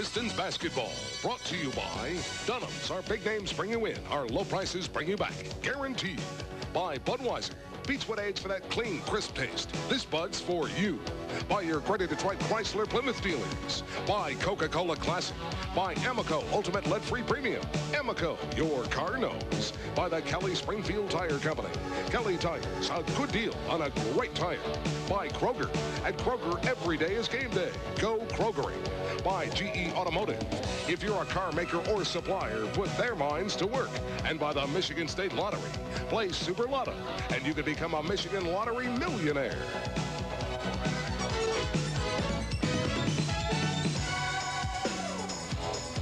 Pistons basketball, brought to you by Dunham's. Our big names bring you in. Our low prices bring you back. Guaranteed. By Budweiser. Beats what aids for that clean, crisp taste. This Bud's for you. By your Greater Detroit Chrysler Plymouth dealers. By Coca-Cola Classic. By Amoco Ultimate Lead-Free Premium. Amoco, your car knows. By the Kelly Springfield Tire Company. Kelly Tires, a good deal on a great tire. By Kroger. At Kroger, every day is game day. Go Krogering. By GE Automotive. If you're a car maker or supplier, put their minds to work. And by the Michigan State Lottery. Play Super Lotto, and you can become a Michigan Lottery millionaire.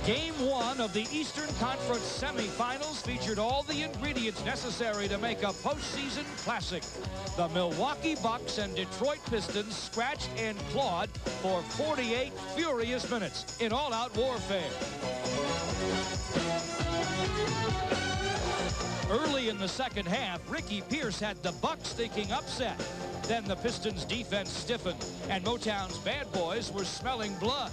Game 1 of the Eastern Conference semifinals featured all the ingredients necessary to make a postseason classic. The Milwaukee Bucks and Detroit Pistons scratched and clawed for 48 furious minutes in all-out warfare. Early in the second half, Ricky Pierce had the Bucks thinking upset. Then the Pistons' defense stiffened, and Motown's bad boys were smelling blood.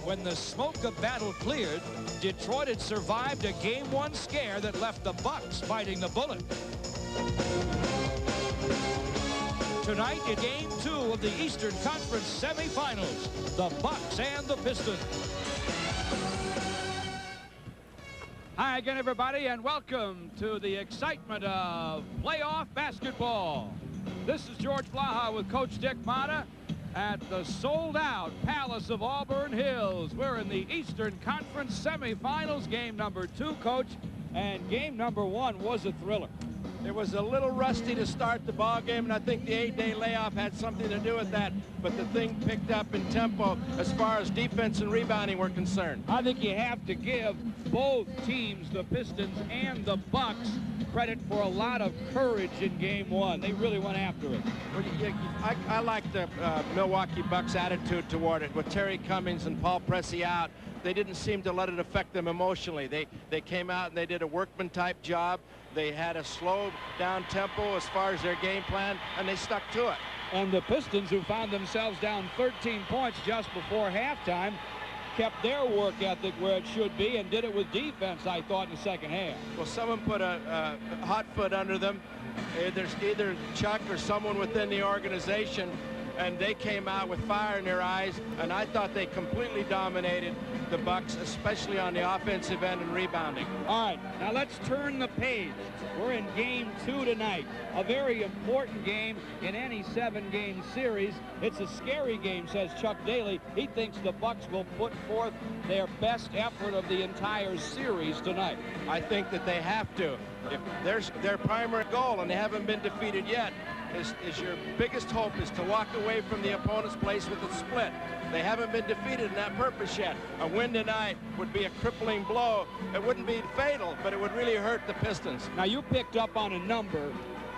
When the smoke of battle cleared, Detroit had survived a Game 1 scare that left the Bucks biting the bullet. Tonight in Game 2 of the Eastern Conference semifinals, the Bucks and the Pistons. Hi again, everybody, and welcome to the excitement of playoff basketball. This is George Blaha with Coach Dick Motta at the sold-out Palace of Auburn Hills. We're in the Eastern Conference semifinals, game number 2, Coach, and game number 1 was a thriller. It was a little rusty to start the ball game, and I think the 8-day layoff had something to do with that. But the thing picked up in tempo as far as defense and rebounding were concerned. I think you have to give both teams, the Pistons and the Bucks, credit for a lot of courage in game 1. They really went after it. Well, I like the Milwaukee Bucks' attitude toward it. With Terry Cummings and Paul Pressey out, they didn't seem to let it affect them emotionally. They came out and they did a workman-type job. They had a slow down tempo as far as their game plan, and they stuck to it. And the Pistons, who found themselves down 13 points just before halftime, kept their work ethic where it should be and did it with defense, I thought, in the second half. Well, someone put a hot foot under them. There's either Chuck or someone within the organization, and they came out with fire in their eyes, and I thought they completely dominated the Bucks, especially on the offensive end and rebounding. All right, now let's turn the page. We're in game 2 tonight, a very important game in any 7-game series. It's a scary game, says Chuck Daly. He thinks the Bucks will put forth their best effort of the entire series tonight. I think that they have to. If there's their primary goal, and they haven't been defeated yet, is your biggest hope is to walk away from the opponent's place with a split. They haven't been defeated in that purpose yet. A win tonight would be a crippling blow. It wouldn't be fatal, but it would really hurt the Pistons. Now, you picked up on a number,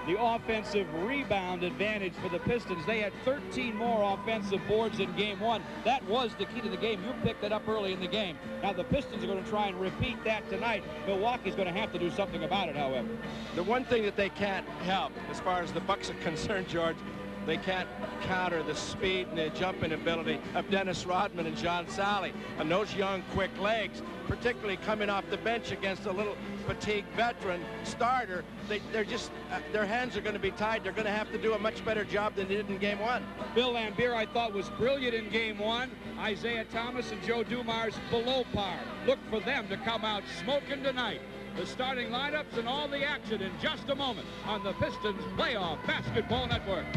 the offensive rebound advantage for the Pistons. They had 13 more offensive boards in game 1. That was the key to the game. You picked it up early in the game. Now the Pistons are going to try and repeat that tonight. Milwaukee's going to have to do something about it, however. The one thing that they can't help, as far as the Bucks are concerned, George, they can't counter the speed and the jumping ability of Dennis Rodman and John Sally. And those young, quick legs, particularly coming off the bench against a little fatigued veteran starter, they're just, their hands are going to be tied. They're going to have to do a much better job than they did in game 1. Bill Laimbeer, I thought, was brilliant in game 1. Isaiah Thomas and Joe Dumars below par. Look for them to come out smoking tonight. The starting lineups and all the action in just a moment on the Pistons Playoff Basketball Network.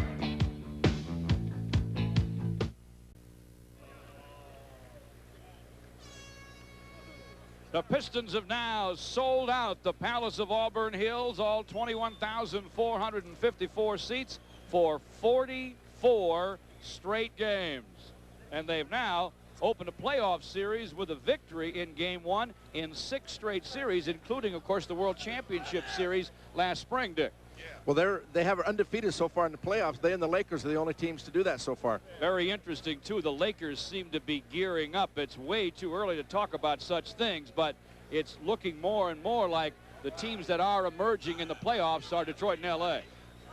The Pistons have now sold out the Palace of Auburn Hills, all 21,454 seats, for 44 straight games. And they've now opened a playoff series with a victory in game 1 in 6 straight series, including, of course, the World Championship Series last spring, Dick. Well, they have undefeated so far in the playoffs. They and the Lakers are the only teams to do that so far. Very interesting, too. The Lakers seem to be gearing up. It's way too early to talk about such things, but it's looking more and more like the teams that are emerging in the playoffs are Detroit and L.A.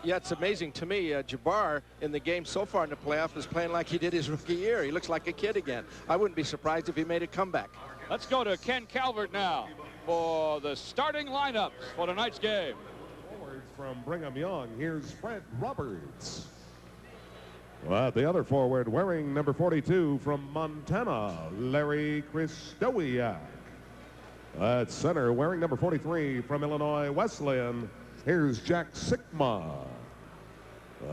Yeah, it's amazing to me. Jabbar in the game so far in the playoff is playing like he did his rookie year. He looks like a kid again. I wouldn't be surprised if he made a comeback. Let's go to Ken Calvert now for the starting lineups for tonight's game. Forwards from Brigham Young, here's Fred Roberts. The other forward wearing number 42 from Montana, Larry Kristowiak. At center wearing number 43 from Illinois Wesleyan, here's Jack Sikma.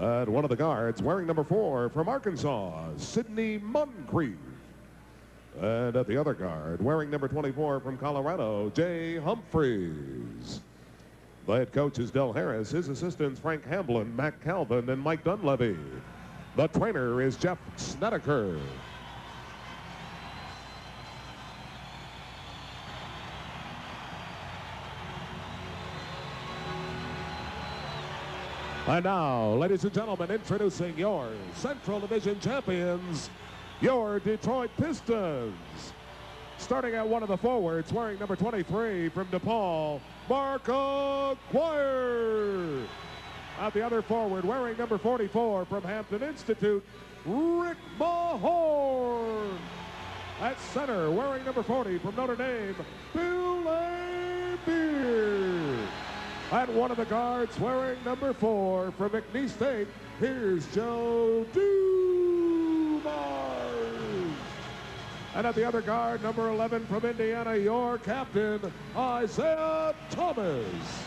At one of the guards wearing number 4 from Arkansas, Sidney Moncrief. And at the other guard wearing number 24 from Colorado, Jay Humphreys. The head coach is Del Harris, his assistants Frank Hamblin, Matt Calvin, and Mike Dunleavy. The trainer is Jeff Snedeker. And now, ladies and gentlemen, introducing your Central Division champions, your Detroit Pistons. Starting at one of the forwards, wearing number 23 from DePaul, Mark Acquire. At the other forward, wearing number 44 from Hampton Institute, Rick Mahorn. At center, wearing number 40 from Notre Dame, Bill Beard. At one of the guards, wearing number 4 from McNeese State, here's Joe Dumars. And at the other guard, number 11 from Indiana, your captain, Isaiah Thomas.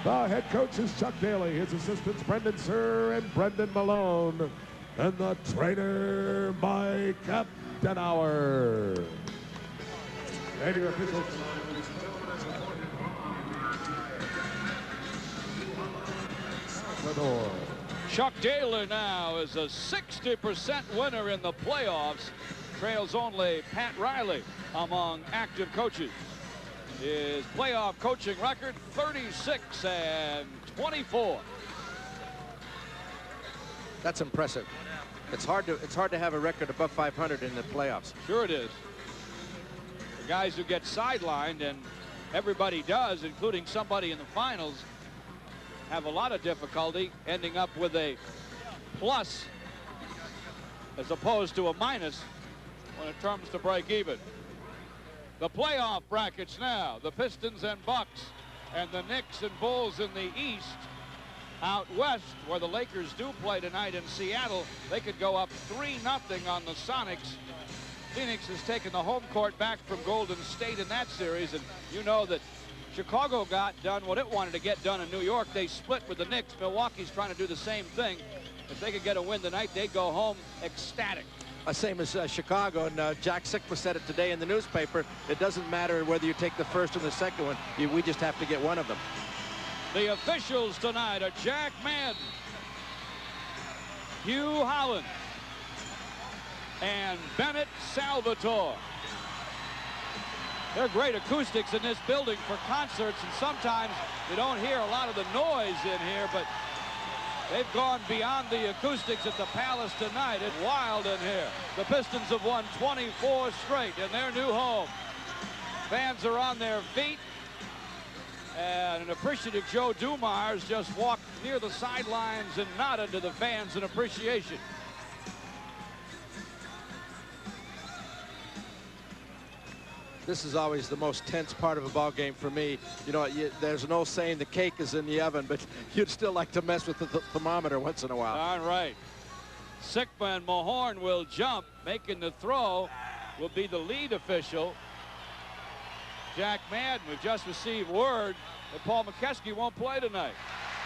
The head coach is Chuck Daly, his assistants Brendan Sir and Brendan Malone, and the trainer, Mike Aptenauer. And your officials. Chuck Daly now is a 60% winner in the playoffs. Trails only Pat Riley among active coaches. His playoff coaching record, 36-24. That's impressive. It's hard to have a record above 500 in the playoffs. Sure it is. The guys who get sidelined, and everybody does, including somebody in the finals, have a lot of difficulty ending up with a plus as opposed to a minus when it comes to break even. The playoff brackets now, the Pistons and Bucks and the Knicks and Bulls in the East. Out west, where the Lakers do play tonight in Seattle, they could go up 3-0 on the Sonics. Phoenix has taken the home court back from Golden State in that series, and you know that Chicago got done what it wanted to get done in New York. They split with the Knicks. Milwaukee's trying to do the same thing. If they could get a win tonight, they'd go home ecstatic. Same as Chicago, and Jack Sikma said it today in the newspaper. It doesn't matter whether you take the first or the second one. We just have to get one of them. The officials tonight are Jack Madden, Hugh Holland, and Bennett Salvatore. They're great acoustics in this building for concerts, and sometimes you don't hear a lot of the noise in here, but they've gone beyond the acoustics at the Palace tonight. It's wild in here. The Pistons have won 24 straight in their new home. Fans are on their feet, and an appreciative Joe Dumars just walked near the sidelines and nodded to the fans in appreciation. This is always the most tense part of a ball game for me. You know, there's an old saying, the cake is in the oven, but you'd still like to mess with the thermometer once in a while. All right. Sikma and Mahorn will jump. Making the throw will be the lead official, Jack Madden. We've just received word that Paul McKeskey won't play tonight.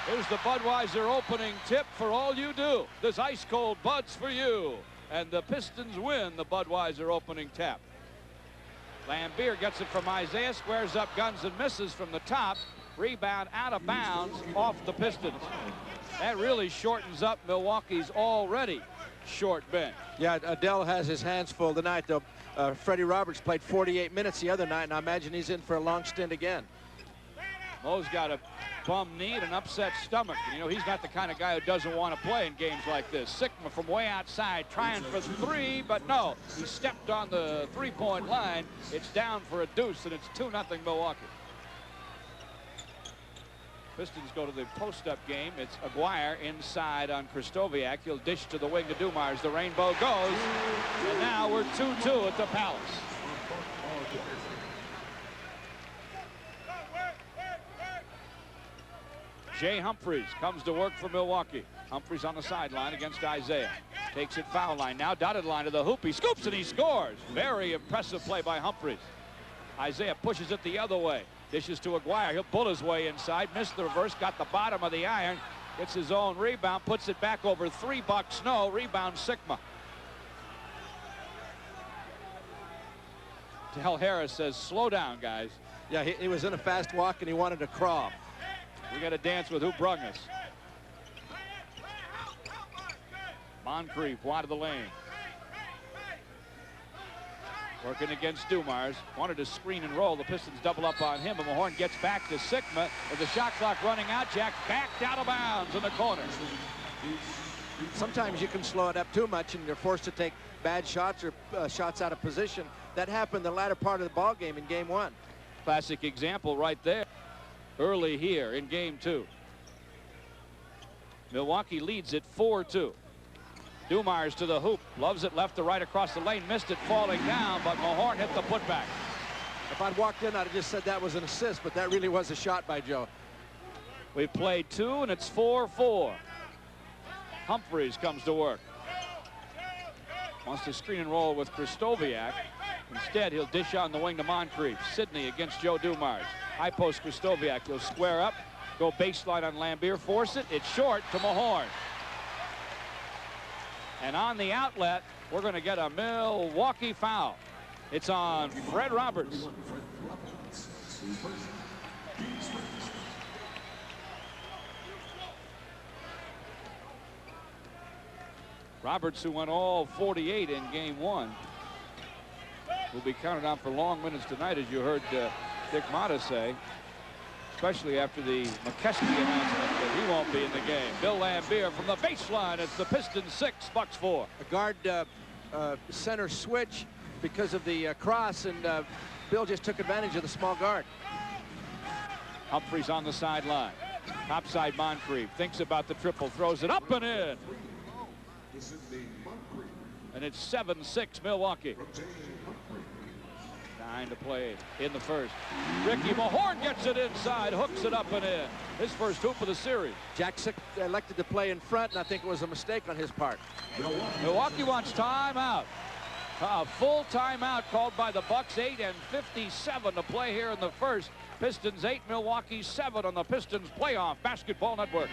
Here's the Budweiser opening tip for all you do. This ice cold Bud's for you. And the Pistons win the Budweiser opening tap. Lambeer gets it from Isaiah, squares up, guns and misses from the top. Rebound out of bounds off the Pistons. That really shortens up Milwaukee's already short bench. Yeah, Adele has his hands full tonight, though. Freddie Roberts played 48 minutes the other night, and I imagine he's in for a long stint again. Mo's got a bum knee and an upset stomach. You know, he's not the kind of guy who doesn't want to play in games like this. Sikma from way outside trying for 3, but no. He stepped on the three-point line. It's down for a deuce, and it's 2-0 Milwaukee. Pistons go to the post-up game. It's Aguirre inside on Kristoviak. He'll dish to the wing to Dumars. The rainbow goes. And now we're 2-2 at the Palace. Jay Humphries comes to work for Milwaukee. Humphries on the sideline against Isaiah. Takes it foul line. Now dotted line to the hoop. He scoops and he scores. Very impressive play by Humphries. Isaiah pushes it the other way. Dishes to Aguirre. He'll pull his way inside. Missed the reverse. Got the bottom of the iron. Gets his own rebound. Puts it back over $3. No. Rebound Sigma. Del Harris says, slow down, guys. Yeah, he was in a fast walk and he wanted to crawl. We got to dance with who brung us. Moncrief wide of the lane. Working against Dumars. Wanted to screen and roll. The Pistons double up on him. And Mahorn gets back to Sigma. With the shot clock running out, Jack backed out of bounds in the corner. Sometimes you can slow it up too much and you're forced to take bad shots or shots out of position. That happened the latter part of the ball game in game 1. Classic example right there. Early here in game 2. Milwaukee leads it 4-2. Dumars to the hoop. Loves it left to right across the lane. Missed it falling down, but Mahorn hit the putback. If I'd walked in, I'd have just said that was an assist, but that really was a shot by Joe. We've played 2, and it's 4-4. Humphries comes to work. Wants to screen and roll with Kristoviak. Instead, he'll dish on the wing to Moncrief. Sidney against Joe Dumars. High post Kristoviak. He'll square up, go baseline on Lambier, force it. It's short to Mahorn. And on the outlet, we're going to get a Milwaukee foul. It's on Fred Roberts. Roberts, who went all 48 in game 1, will be counted on for long minutes tonight, as you heard Dick Motta say, especially after the McKeskey announcement that he won't be in the game. Bill Lambier from the baseline. It's the Pistons 6, Bucks 4. A guard center switch because of the cross, and Bill just took advantage of the small guard. Humphries on the sideline. Topside Moncrief thinks about the triple, throws it up and in. And it's 7-6 Milwaukee. 9 to play in the first. Ricky Mahorn gets it inside, hooks it up and in. His first hoop of the series. Jack elected to play in front, and I think it was a mistake on his part. Milwaukee wants timeout. A full timeout called by the Bucks. 8:57 to play here in the first. Pistons 8, Milwaukee 7 on the Pistons Playoff Basketball Network.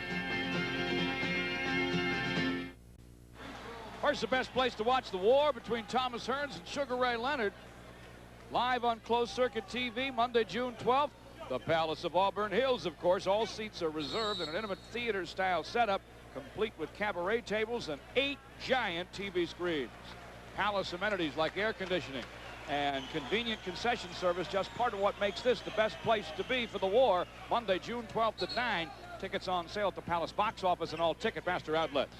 Where's the best place to watch the war between Thomas Hearns and Sugar Ray Leonard? Live on closed circuit TV, Monday, June 12th. The Palace of Auburn Hills, of course. All seats are reserved in an intimate theater-style setup, complete with cabaret tables and 8 giant TV screens. Palace amenities like air conditioning and convenient concession service, just part of what makes this the best place to be for the war. Monday, June 12th at 9. Tickets on sale at the Palace box office and all Ticketmaster outlets.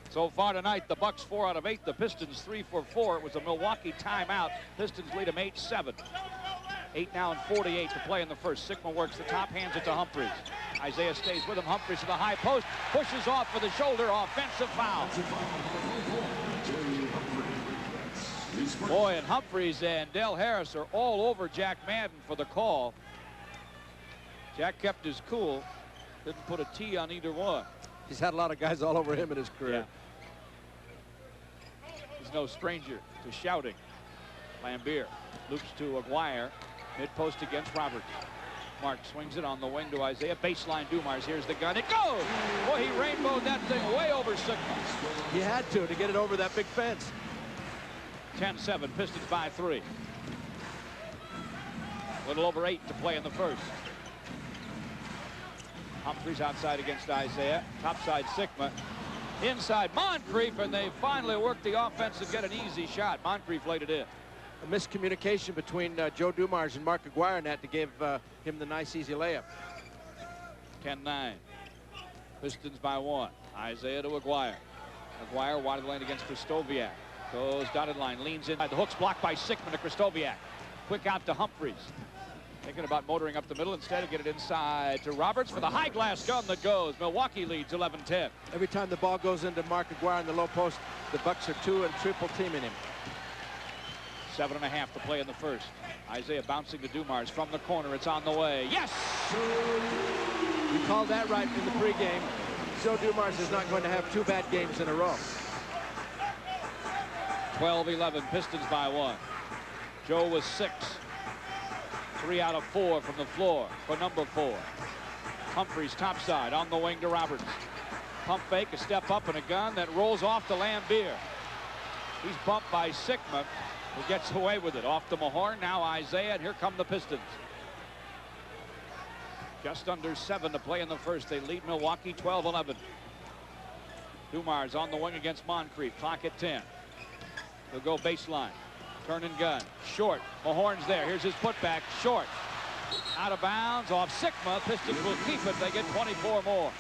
So far tonight, the Bucks 4 out of 8, the Pistons 3 for 4. It was a Milwaukee timeout. Pistons lead them 8-7. 8 now and 48 to play in the first. Sigma works the top, hands it to Humphries. Isaiah stays with him. Humphries to the high post, pushes off for the shoulder, offensive foul. Boy, and Humphries and Del Harris are all over Jack Madden for the call. Jack kept his cool, didn't put a T on either one. He's had a lot of guys all over him in his career. Yeah. He's no stranger to shouting. Lambier loops to Aguirre. Mid-post against Roberts. Mark swings it on the wing to Isaiah. Baseline Dumars. Here's the gun. It goes! Boy, he rainbowed that thing way over Sigma. He had to get it over that big fence. 10-7. Pistons by 3. A little over 8 to play in the first. Humphries outside against Isaiah. Topside Sigma. Inside Moncrief, and they finally worked the offense and get an easy shot. Moncrief laid it in. A miscommunication between Joe Dumars and Mark Aguirre net to give him the nice easy layup. 10-9. Pistons by 1. Isaiah to Aguirre. Aguirre wide of the lane against Kristoviak. Goes dotted line, leans in. The hook's blocked by Sigma to Kristoviak. Quick out to Humphries. Thinking about motoring up the middle. Instead, get it inside to Roberts for the high glass gun that goes. Milwaukee leads 11-10. Every time the ball goes into Mark Aguirre in the low post, the Bucks are 2 and triple teaming him. 7.5 to play in the first. Isaiah bouncing to Dumars from the corner. It's on the way. Yes! You called that right in the pregame. Joe Dumars is not going to have 2 bad games in a row. 12-11, Pistons by 1. Joe was 6. 3 out of 4 from the floor for number 4. Humphries topside on the wing to Roberts. Pump fake, a step up and a gun that rolls off to Lambier. He's bumped by Sigma, who gets away with it. Off to Mahorn, now Isaiah, and here come the Pistons. Just under 7 to play in the first. They lead Milwaukee 12-11. Dumars on the wing against Moncrief. Clock at 10. He'll go baseline. Turn and gun. Short. Mahorn's there. Here's his putback. Short. Out of bounds. Off Sigma. Pistons will keep it. They get 24 more.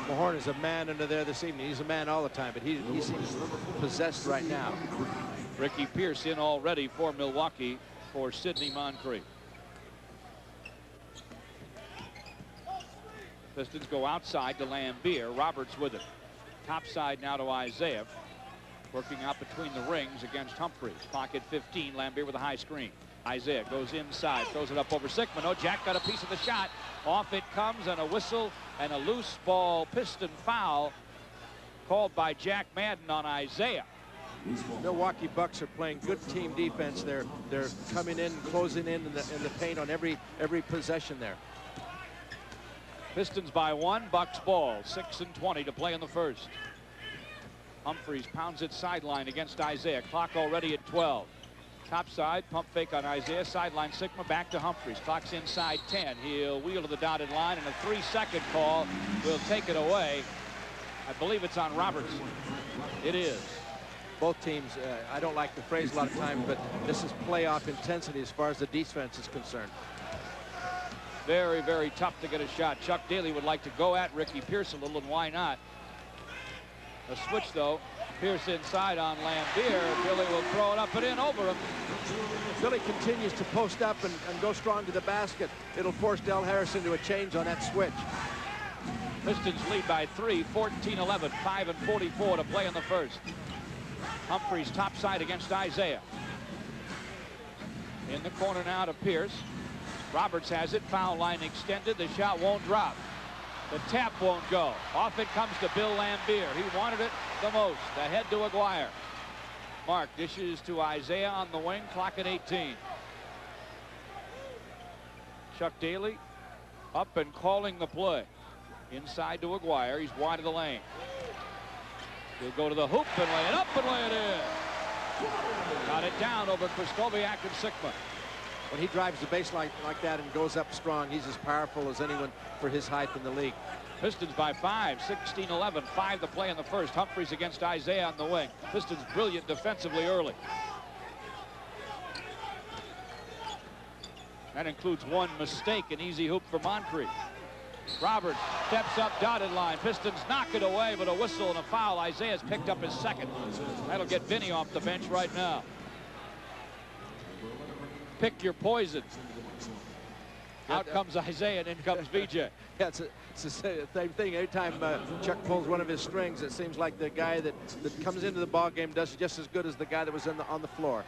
Mahorn is a man under there this evening. He's a man all the time, but he seems possessed right now. Ricky Pierce in already for Milwaukee for Sidney Moncrief. Pistons go outside to Lambier. Roberts with it. Top side now to Isaiah. Working out between the rings against Humphries. Clock at 15. Lambier with a high screen. Isaiah goes inside. Throws it up over Sigma. No, Jack got a piece of the shot. Off it comes, and a whistle and a loose ball Piston foul called by Jack Madden on Isaiah. Milwaukee Bucks are playing good team defense. They're coming in, closing in the paint on every possession there. Pistons by 1, Bucks ball. 6:20 to play in the first. Humphries pounds it sideline against Isaiah. Clock already at 12. Top side, pump fake on Isaiah. Sideline Sigma back to Humphries. Clock's inside 10. He'll wheel to the dotted line, and a 3-second call will take it away. I believe it's on Roberts. It is. Both teams, I don't like the phrase a lot of times, but this is playoff intensity as far as the defense is concerned. Very, very tough to get a shot. Chuck Daly would like to go at Ricky Pierce a little, and why not? A switch, though. Pierce inside on Lambier. Billy will throw it up and in over him. Billy continues to post up and go strong to the basket. It'll force Del Harris into a change on that switch. Pistons lead by 3, 14-11, 5:44 to play in the first. Humphries topside against Isaiah. In the corner now to Pierce. Roberts has it. Foul line extended. The shot won't drop. The tap won't go. Off it comes to Bill Lambier. He wanted it the most. Ahead to Aguirre. Mark dishes to Isaiah on the wing. Clock at 18. Chuck Daly up and calling the play. Inside to Aguirre. He's wide of the lane. He'll go to the hoop and lay it up and lay it in. Got it down over Krzysztofiak and Sigma. When he drives the baseline like that and goes up strong, he's as powerful as anyone for his height in the league. Pistons by 5, 16-11, 5 to play in the first. Humphries against Isaiah on the wing. Pistons brilliant defensively early. That includes one mistake, an easy hoop for Moncrief. Roberts steps up dotted line. Pistons knock it away, but a whistle and a foul. Isaiah's picked up his second. That'll get Vinny off the bench right now. Pick your poison. Out comes Isaiah, and in comes VJ. Yeah, it's the same thing. Every time Chuck pulls one of his strings, it seems like the guy that comes into the ball game does just as good as the guy that was on the floor.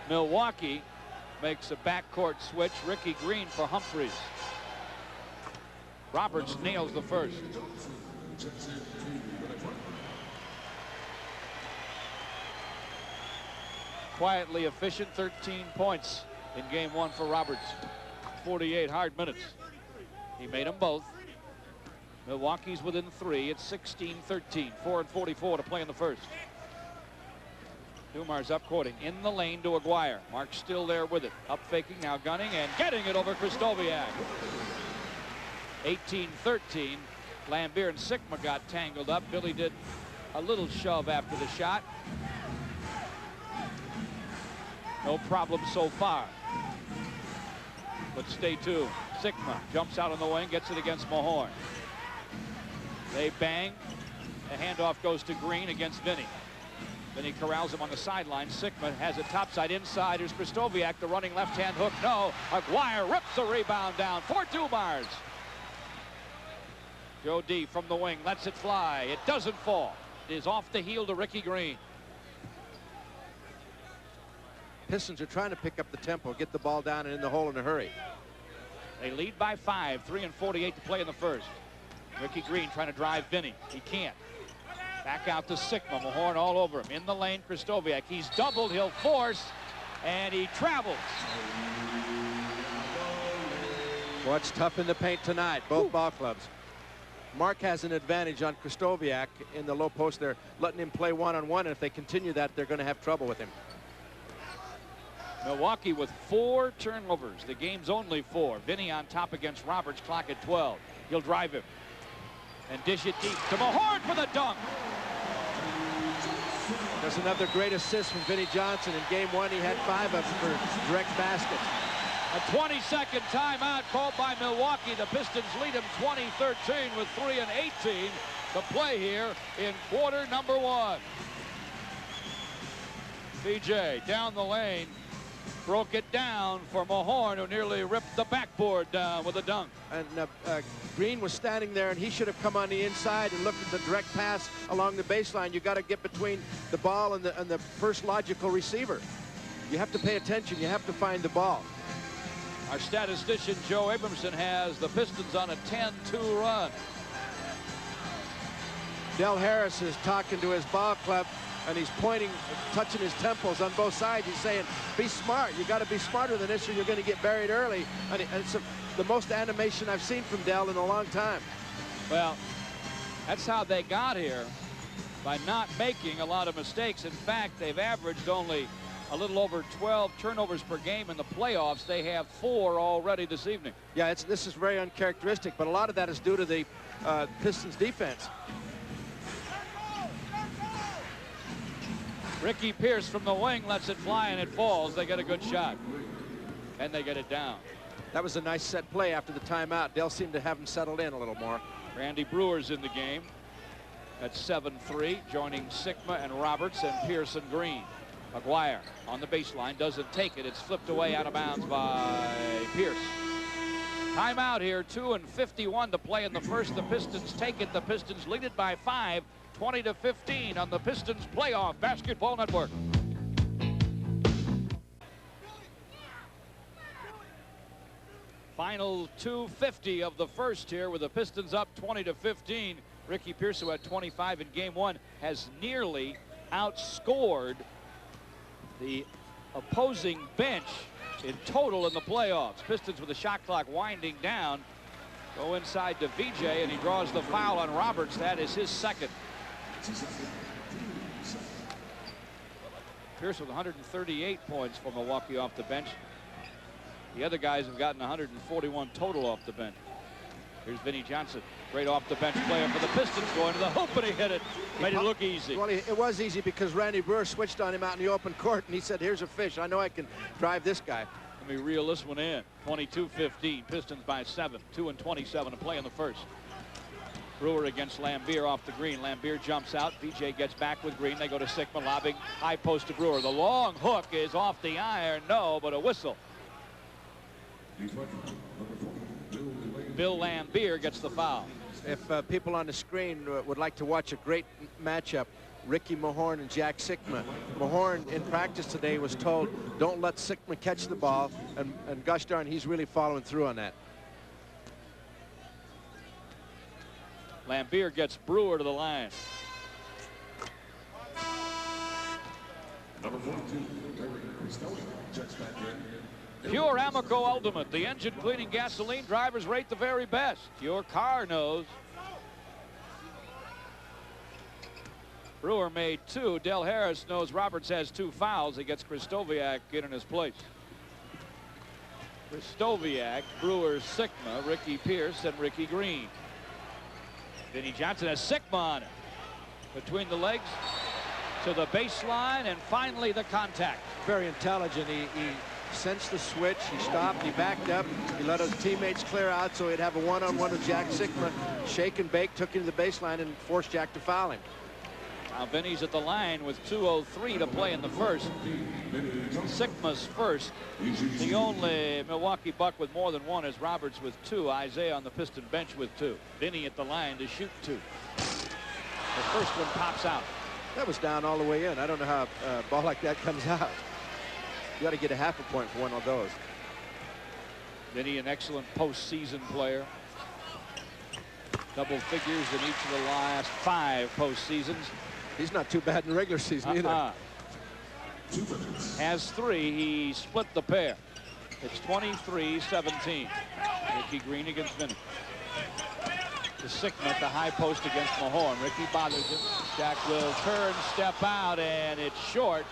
Milwaukee makes a backcourt switch. Ricky Green for Humphries. Roberts nails the first. Quietly efficient, 13 points in game 1 for Roberts. 48 hard minutes. He made them both. Milwaukee's within 3. It's 16-13, 4:44 to play in the first. Dumars up courting in the lane to Aguirre. Mark's still there with it. Up faking, now gunning and getting it over Krzysztofiak. 18-13. Lambier and Sigma got tangled up. Billy did a little shove after the shot. No problem so far. But stay tuned. Sigma jumps out on the wing, gets it against Mahorn. They bang. The handoff goes to Green against Vinny. Then he corrals him on the sideline. Sigma has it topside inside. Here's Kristoviak, the running left-hand hook. No. Aguirre rips the rebound down for Dumars. Joe D from the wing lets it fly. It doesn't fall. It is off the heel to Ricky Green. Pistons are trying to pick up the tempo, get the ball down and in the hole in a hurry. They lead by 5, 3:48 to play in the first. Ricky Green trying to drive Vinny. He can't. Back out to Sigma. Mahorn all over him. In the lane, Kristoviak. He's doubled. He'll force, and he travels. Well, it's tough in the paint tonight, both ball clubs. Mark has an advantage on Kristoviak in the low post. They're letting him play one-on-one, and if they continue that, they're going to have trouble with him. Milwaukee with 4 turnovers. The game's only 4. Vinny on top against Roberts. Clock at 12. He'll drive him and dish it deep to Mahorn for the dunk. There's another great assist from Vinny Johnson. In game 1, he had 5 of them for direct baskets. A 20-second timeout called by Milwaukee. The Pistons lead them 20-13 with 3:18 to play here in quarter number 1. BJ down the lane. Broke it down for Mahorn, who nearly ripped the backboard down with a dunk. And Green was standing there, and he should have come on the inside and looked at the direct pass along the baseline. You got to get between the ball and the first logical receiver. You have to pay attention. You have to find the ball. Our statistician Joe Abramson has the Pistons on a 10-2 run. Del Harris is talking to his ball club, and he's pointing, touching his temples on both sides. He's saying, be smart. You got to be smarter than this or you're going to get buried early. And it's the most animation I've seen from Del in a long time. Well, that's how they got here, by not making a lot of mistakes. In fact, they've averaged only a little over 12 turnovers per game in the playoffs. They have 4 already this evening. Yeah, this is very uncharacteristic, but a lot of that is due to the Pistons defense. Ricky Pierce from the wing lets it fly, and it falls. They get a good shot, and they get it down. That was a nice set play after the timeout. Dell seemed to have him settled in a little more. Randy Brewer's in the game at 7-3, joining Sigma and Roberts and Pierce and Green. Aguirre on the baseline, doesn't take it. It's flipped away out of bounds by Pierce. Timeout here, 2:51 to play in the first. The Pistons take it. The Pistons lead it by 5, 20-15 on the Pistons Playoff Basketball Network. Final 2:50 of the first here, with the Pistons up 20-15. Ricky Pierce, who had 25 in game 1, has nearly outscored the opposing bench in total in the playoffs. Pistons with the shot clock winding down. Go inside to VJ, and he draws the foul on Roberts. That is his second. Pierce with 138 points for Milwaukee off the bench. The other guys have gotten 141 total off the bench. Here's Vinny Johnson, great off the bench player for the Pistons, going to the hoop, and he hit it. Made it look easy. Well, it was easy because Randy Brewer switched on him out in the open court, and he said, here's a fish. I know I can drive this guy. Let me reel this one in. 22-15, Pistons by 7, 2:27 to play in the first. Brewer against Lambier off the green. Lambier jumps out. VJ gets back with Green. They go to Sigma, lobbing high post to Brewer. The long hook is off the iron. No, but a whistle. Bill Lambier gets the foul. If people on the screen would like to watch a great matchup, Ricky Mahorn and Jack Sigma. Mahorn in practice today was told, don't let Sigma catch the ball, and gosh darn, he's really following through on that. Lambier gets Brewer to the line. Number 42, checks back in. Pure Amoco Ultimate, the engine cleaning gasoline drivers rate the very best. Your car knows. Brewer made 2. Del Harris knows Roberts has 2 fouls. He gets Kristoviak in his place. Kristoviak, Brewer, Sigma, Ricky Pierce, and Ricky Green. Vinny Johnson has Sigma on it. Between the legs to the baseline, and finally the contact. Very intelligent. He sensed the switch. He stopped. He backed up. He let his teammates clear out so he'd have a one-on-one with Jack Sigma. Shake and bake, took him to the baseline and forced Jack to foul him. Now Vinny's at the line with 2:03 to play in the first. Sigma's first. The only Milwaukee Buck with more than one is Roberts with 2. Isaiah on the Piston bench with 2. Vinny at the line to shoot 2. The first one pops out. That was down all the way in. I don't know how a ball like that comes out. You got to get a half a point for one of those. Vinny, an excellent postseason player. Double figures in each of the last 5 postseasons. He's not too bad in regular season either. Has 3. He split the pair. It's 23-17. Ricky Green against Vinny. To Sigma at the high post against Mahorn. Ricky bothers him. Jack will turn, step out, and it's short.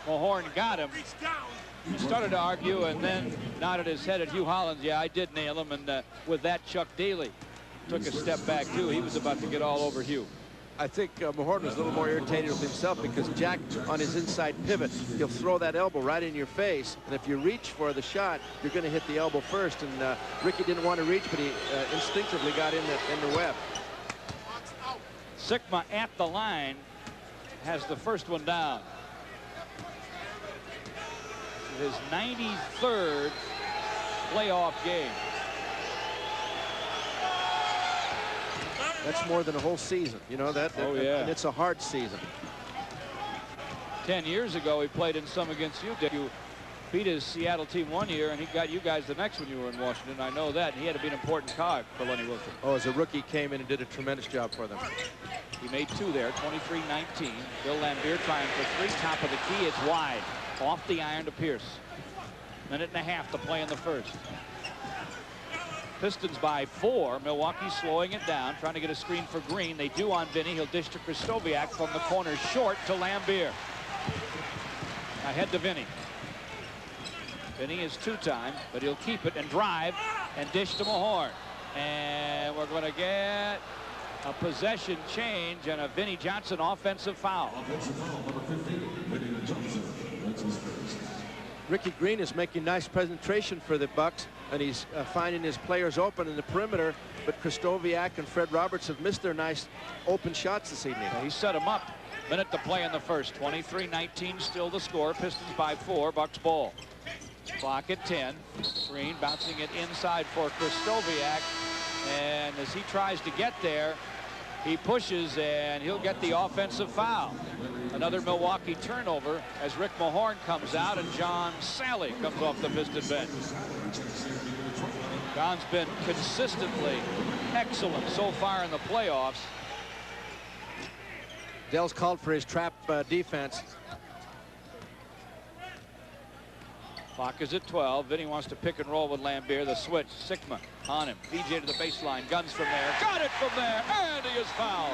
Mahorn got him. He started to argue and then nodded his head at Hugh Hollins. Yeah, I did nail him. And with that, Chuck Daly took a step back, too. He was about to get all over Hugh. I think Mahorn was a little more irritated with himself because Jack, on his inside pivot, he'll throw that elbow right in your face. And if you reach for the shot, you're going to hit the elbow first. And Ricky didn't want to reach, but he instinctively got in the web. Sigma at the line has the first one down. His 93rd playoff game. That's more than a whole season, you know that. Oh, yeah. And it's a hard season. 10 years ago, he played in some against you. You beat his Seattle team one year, and he got you guys the next when you were in Washington. I know that. And he had to be an important cog for Lenny Wilson. Oh, as a rookie, came in and did a tremendous job for them. He made 2 there, 23-19. Bill Lambier trying for 3, top of the key. It's wide, off the iron to Pierce. Minute and a half to play in the first. Pistons by 4. Milwaukee slowing it down, trying to get a screen for Green. They do on Vinny. He'll dish to Krzysztofiak from the corner, short to Lambier. Ahead to Vinny. Vinny is 2-time, but he'll keep it and drive and dish to Mahorn. And we're going to get a possession change and a Vinny Johnson offensive foul. Ricky Green is making nice presentation for the Bucks, and he's finding his players open in the perimeter, but Krzysztofiak and Fred Roberts have missed their nice open shots this evening. He set them up. Minute to play in the first. 23-19 still the score. Pistons by 4. Bucks ball. Clock at 10. Green bouncing it inside for Krzysztofiak, and as he tries to get there, he pushes and he'll get the offensive foul. Another Milwaukee turnover as Rick Mahorn comes out and John Sally comes off the Piston bench. John's been consistently excellent so far in the playoffs. Dell's called for his trap defense. Clock is at 12. Vinny wants to pick and roll with Lambier. The switch. Sigma on him. VJ to the baseline. Guns from there. Got it from there. And he is fouled.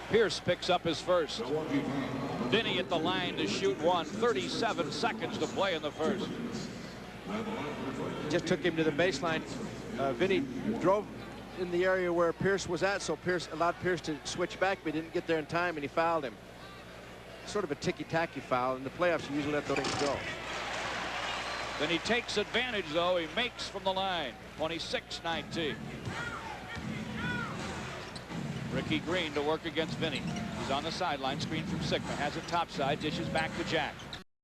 Pierce picks up his first. Vinny at the line to shoot 1. 37 seconds to play in the first. Just took him to the baseline. Vinny drove in the area where Pierce was at, so Pierce allowed Pierce to switch back, but he didn't get there in time, and he fouled him. Sort of a ticky-tacky foul. In the playoffs, you usually let those things go. Then he takes advantage, though. He makes from the line. 26-19. Ricky Green to work against Vinny. He's on the sideline. Screen from Sigma. Has it topside. Dishes back to Jack.